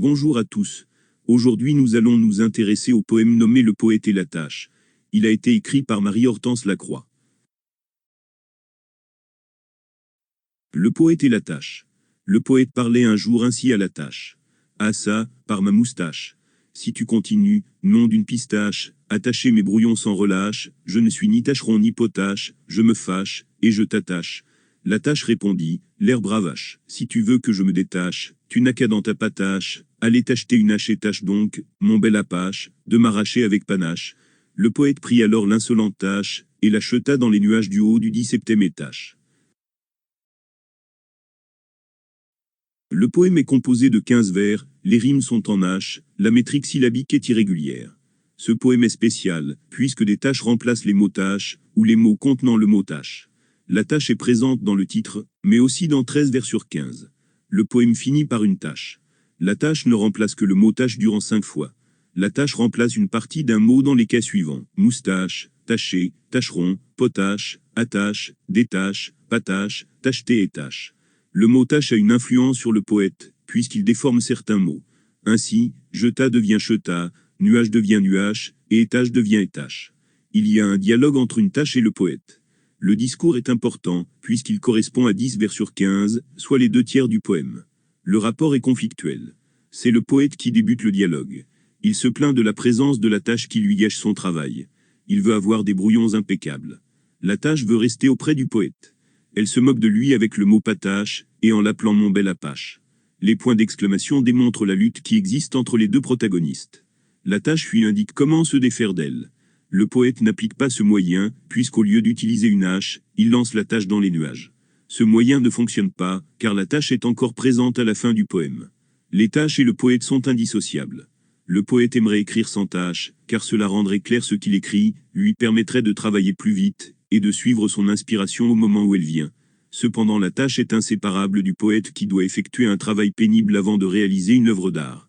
Bonjour à tous. Aujourd'hui nous allons nous intéresser au poème nommé Le poète et la tâche. Il a été écrit par Marie-Hortense Lacroix. Le poète et la tâche. Le poète parlait un jour ainsi à la tâche. Ah ça, par ma moustache. Si tu continues, nom d'une pistache, attacher mes brouillons sans relâche, je ne suis ni tâcheron ni potache, je me fâche, et je t'attache. La tâche répondit, l'air bravache, si tu veux que je me détache, tu n'as qu'à dans ta patache, allez t'acheter une hache et tâche donc, mon bel apache, de m'arracher avec panache. Le poète prit alors l'insolente tâche, et la jeta dans les nuages du haut du 17e étage. Le poème est composé de 15 vers, les rimes sont en hache, la métrique syllabique est irrégulière. Ce poème est spécial, puisque des tâches remplacent les mots tâches, ou les mots contenant le mot tâche. La tâche est présente dans le titre, mais aussi dans 13 vers sur 15. Le poème finit par une tâche. La tâche ne remplace que le mot tâche durant 5 fois. La tâche remplace une partie d'un mot dans les cas suivants. Moustache, tâcher, tâcheron, potache, attache, détache, patache, tacheter et tâche. Le mot tâche a une influence sur le poète, puisqu'il déforme certains mots. Ainsi, jeta devient cheta, nuage devient nuage, et étage devient étache. Il y a un dialogue entre une tâche et le poète. Le discours est important, puisqu'il correspond à 10 vers sur 15, soit les 2/3 du poème. Le rapport est conflictuel. C'est le poète qui débute le dialogue. Il se plaint de la présence de la tâche qui lui gâche son travail. Il veut avoir des brouillons impeccables. La tâche veut rester auprès du poète. Elle se moque de lui avec le mot patache, et en l'appelant mon bel apache. Les points d'exclamation démontrent la lutte qui existe entre les deux protagonistes. La tâche lui indique comment se défaire d'elle. Le poète n'applique pas ce moyen, puisqu'au lieu d'utiliser une hache, il lance la tâche dans les nuages. Ce moyen ne fonctionne pas, car la tâche est encore présente à la fin du poème. Les tâches et le poète sont indissociables. Le poète aimerait écrire sans tâche, car cela rendrait clair ce qu'il écrit, lui permettrait de travailler plus vite, et de suivre son inspiration au moment où elle vient. Cependant la tâche est inséparable du poète qui doit effectuer un travail pénible avant de réaliser une œuvre d'art.